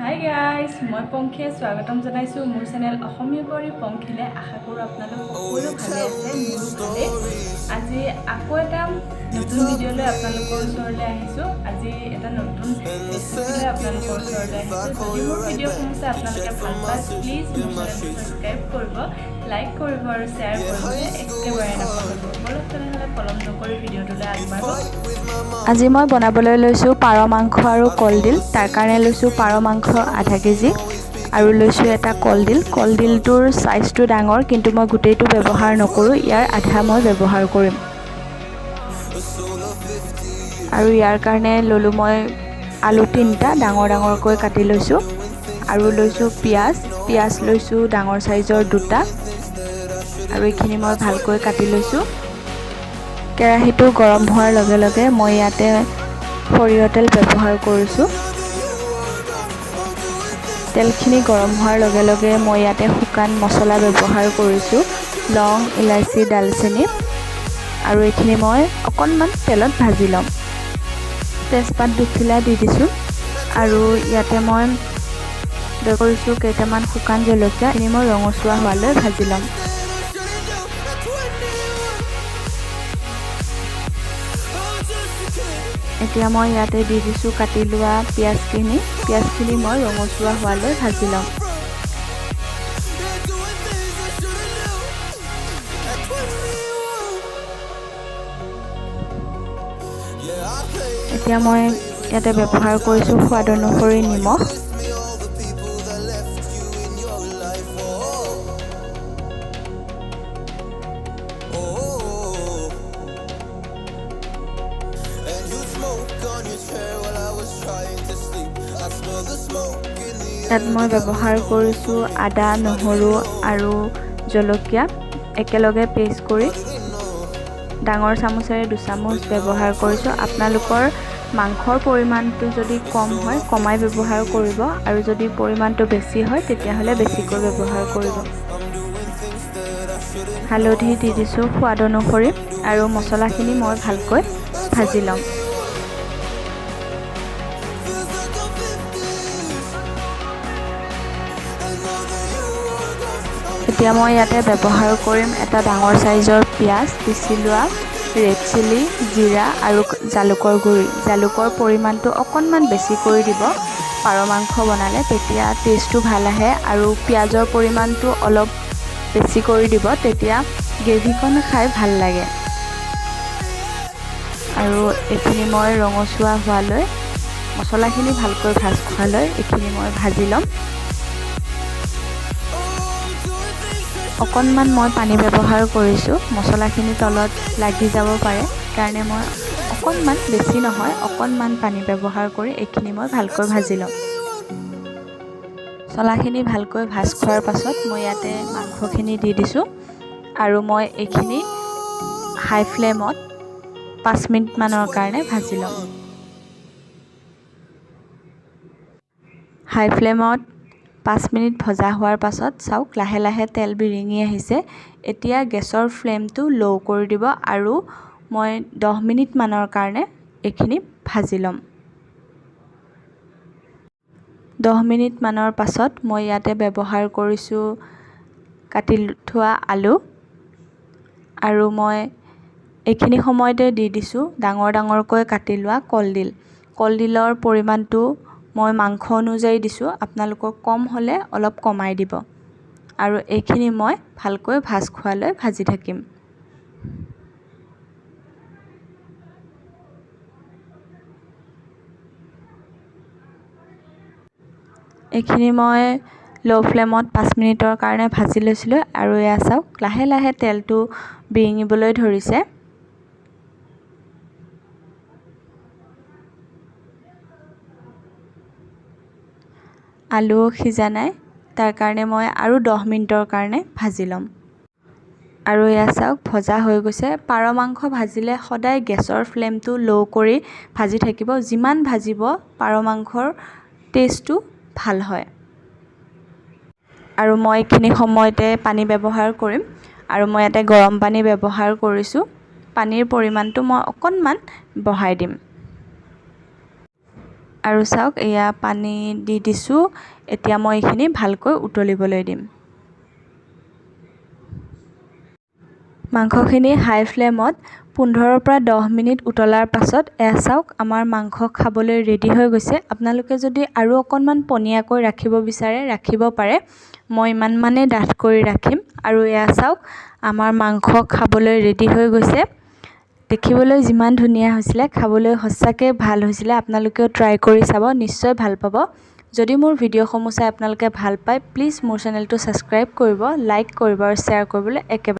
Hi guys, মই পংখীয়ে স্বাগতম জনাইছোঁ মোৰ চেনেল অসমীয়া পৰি পংখীলে। আশা কৰোঁ আপোনালোক সকলো ভালে আছে, মোৰো ভালেই। আজি আকৌ এটা নতুন ভিডিঅ' লৈ আপোনালোকৰ ওচৰলৈ আহিছোঁ। আজি এটা নতুন ৰেচিপি লৈ আপোনালোকৰ ওচৰলৈ আহিছোঁ। যদি মোৰ ভিডিঅ'সমূহ চাই আপোনালোকে ভাল পায়, প্লিজ মোৰ চেনেলটো ছাবস্ক্ৰাইব কৰিব, লাইক কৰিব আৰু শ্বেয়াৰ কৰিবলৈ একেবাৰে নাপাহৰিব। বলক তেনেহ'লে পলম নকৰি ভিডিঅ'টোলৈ আগবাঢ়ো। আজি মই বনাবলৈ লৈছোঁ পাৰ মাংস আৰু কলডিল। তাৰ কাৰণে লৈছোঁ পাৰ মাংস আধা কেজি আৰু লৈছোঁ এটা কলডিল। কলডিলটোৰ চাইজটো ডাঙৰ, কিন্তু মই গোটেইটো ব্যৱহাৰ নকৰোঁ, ইয়াৰ আধা মই ব্যৱহাৰ কৰিম। আৰু ইয়াৰ কাৰণে ল'লোঁ মই আলু 3টা ডাঙৰ ডাঙৰকৈ কাটি লৈছোঁ। আৰু লৈছোঁ পিঁয়াজ লৈছোঁ ডাঙৰ চাইজৰ 2টা, আৰু এইখিনি মই ভালকৈ কাটি লৈছোঁ। কেৰাহীটো গৰম হোৱাৰ লগে লগে মই ইয়াতে সৰিয়হ তেল ব্যৱহাৰ কৰিছোঁ। তেলখিনি গৰম হোৱাৰ লগে লগে মই ইয়াতে শুকান মছলা ব্যৱহাৰ কৰিছোঁ, লং, ইলাচি, ডালচেনি, আৰু এইখিনি মই অকণমান তেলত ভাজি ল'ম। তেজপাত দুখিলা দি দিছোঁ, আৰু ইয়াতে মই কৰিছোঁ কেইটামান শুকান জলকীয়া, এইখিনি মই ৰঙচুৱা হোৱালৈ ভাজি ল'ম। এতিয়া মই ইয়াতে দি দিছোঁ কাটি লোৱা পিঁয়াজখিনি মই ৰঙচুৱা হোৱালৈ ভাজি ল'ম। এতিয়া মই ইয়াতে ব্যৱহাৰ কৰিছোঁ সোৱাদ অনুসৰি নিমখ। ইয়াত মই ব্যৱহাৰ কৰিছোঁ আদা, নহৰু আৰু জলকীয়া একেলগে পেষ্ট কৰি ডাঙৰ চামুচেৰে 2 চামুচ ব্যৱহাৰ কৰিছোঁ। আপোনালোকৰ মাংসৰ পৰিমাণটো যদি কম হয় কমাই ব্যৱহাৰ কৰিব, আৰু যদি পৰিমাণটো বেছি হয় তেতিয়াহ'লে বেছিকৈ ব্যৱহাৰ কৰিব। হালধি দি দিছোঁ সোৱাদ অনুসৰি, আৰু মছলাখিনি মই ভালকৈ ভাজি ল'ম। এতিয়া মই ইয়াতে ব্যৱহাৰ কৰিম এটা ডাঙৰ চাইজৰ পিঁয়াজ, পিচি লোৱা ৰেড চিলি, জিৰা আৰু জালুকৰ গুড়ি। জালুকৰ পৰিমাণটো অকণমান বেছি কৰি দিব পাৰ মাংস বনালে, তেতিয়া টেষ্টটো ভাল আহে, আৰু পিঁয়াজৰ পৰিমাণটো অলপ বেছি কৰি দিব, তেতিয়া গ্ৰেভিকণ খাই ভাল লাগে। আৰু এইখিনি মই ৰঙচুৱা হোৱালৈ, মছলাখিনি ভালকৈ ভাজ খোৱালৈ এইখিনি মই ভাজি ল'ম। অকণমান মই পানী ব্যৱহাৰ কৰিছোঁ, মছলাখিনি তলত লাগি যাব পাৰে কাৰণে মই অকণমান, বেছি নহয়, অকণমান পানী ব্যৱহাৰ কৰি এইখিনি মই ভালকৈ ভাজি ল'ম। মছলাখিনি ভালকৈ ভাজ খোৱাৰ পাছত মই ইয়াতে মাংসখিনি দি দিছোঁ, আৰু মই এইখিনি হাই ফ্লেমত 5 মিনিটমানৰ কাৰণে ভাজি ল'ম। হাই ফ্লেমত 5 মিনিট ভজা হোৱাৰ পাছত চাওক লাহে লাহে তেল বিৰিঙি আহিছে। এতিয়া গেছৰ ফ্লেমটো ল' কৰি দিব, আৰু মই 10 মিনিটমানৰ কাৰণে এইখিনি ভাজি ল'ম। 10 মিনিটমানৰ পাছত মই ইয়াতে ব্যৱহাৰ কৰিছোঁ কাটি থোৱা আলু, আৰু মই এইখিনি সময়তে দি দিছোঁ ডাঙৰ ডাঙৰকৈ কাটি লোৱা কলডিলৰ পৰিমাণটো মই মাংস অনুযায়ী দিছোঁ, আপোনালোকৰ কম হ'লে অলপ কমাই দিব। আৰু এইখিনি মই ভালকৈ ভাজ খোৱালৈ ভাজি থাকিম। এইখিনি মই ল' ফ্লেমত 5 মিনিটৰ কাৰণে ভাজি লৈছিলোঁ, আৰু এয়া চাওক লাহে লাহে তেলটো বিৰিঙিবলৈ ধৰিছে। আলু সিজা নাই, তাৰ কাৰণে মই আৰু 10 মিনিটৰ কাৰণে ভাজি ল'ম। আৰু এয়া চাওক ভজা হৈ গৈছে। পাৰ মাংস ভাজিলে সদায় গেছৰ ফ্লেমটো ল' কৰি ভাজি থাকিব, যিমান ভাজিব পাৰ মাংসৰ টেষ্টটো ভাল হয়। আৰু মই এইখিনি সময়তে পানী ব্যৱহাৰ কৰিম, আৰু মই ইয়াতে গৰম পানী ব্যৱহাৰ কৰিছোঁ। পানীৰ পৰিমাণটো মই অকণমান বঢ়াই দিম। আৰু চাওক এয়া পানী দি দিছোঁ। এতিয়া মই এইখিনি ভালকৈ উতলিবলৈ দিম। মাংসখিনি হাই ফ্লেমত 15 পৰা 10 মিনিট উতলাৰ পাছত এয়া চাওক আমাৰ মাংস খাবলৈ ৰেডি হৈ গৈছে। আপোনালোকে যদি আৰু অকণমান পনীয়াকৈ ৰাখিব বিচাৰে ৰাখিব পাৰে। মই ইমানমানেই ডাঠ কৰি ৰাখিম। আৰু এয়া চাওক আমাৰ মাংস খাবলৈ ৰেডি হৈ গৈছে। দেখিবলৈ যিমান ধুনীয়া হৈছিলে, খাবলৈ সঁচাকৈ ভাল হৈছিলে। আপোনালোকেও ট্ৰাই কৰি চাব, নিশ্চয় ভাল পাব। যদি মোৰ ভিডিঅ'সমূহ চাই আপোনালোকে ভাল পায়, প্লিজ মোৰ চেনেলটো ছাবস্ক্ৰাইব কৰিব, লাইক কৰিব আৰু শ্বেয়াৰ কৰিবলৈ একেবাৰে